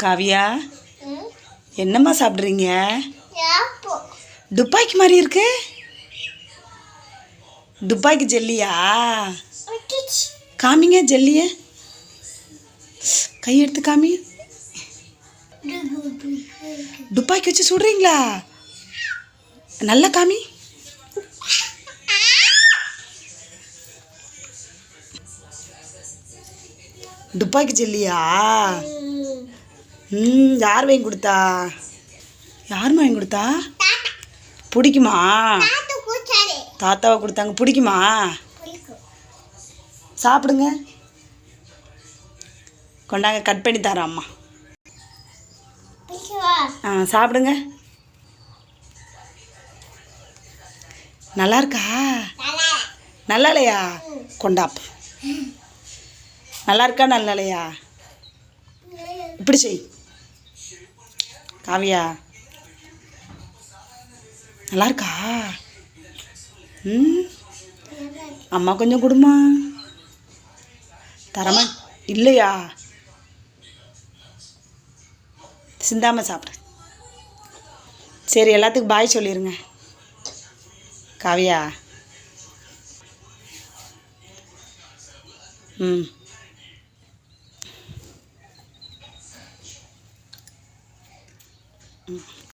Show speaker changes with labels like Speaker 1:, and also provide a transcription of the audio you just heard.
Speaker 1: காவியா, என்னம்மா சாப்பிட்றீங்க? துப்பாக்கி மாதிரி இருக்கு. துப்பாக்கி ஜெல்லியா? காமிங்க ஜெல்லிய, கை எடுத்து காமி. துப்பாக்கி வச்சு சுடுறீங்களா? நல்லா காமி. துப்பாக்கி ஜெல்லியா? யார் வாங்கி கொடுத்தா? யார் வாங்கி கொடுத்தா? பிடிக்குமா? தாத்தாவை கொடுத்தாங்க. பிடிக்குமா? சாப்பிடுங்க. கொண்டாங்க, கட் பண்ணி தரேன் அம்மா. சாப்பிடுங்க. நல்லா இருக்கா? நல்லா இல்லையா? கொண்டாப்ப. நல்லா இருக்கா நல்லா இல்லையா? இப்படி செய் காவியா. நல்லா இருக்கா? அம்மா கொஞ்சம் கொடுமா. தரமா இல்லையா? சிந்தாமல் சாப்பிடு. சரி, எல்லாத்துக்கும் பாய் சொல்லிடுங்க. காவியா,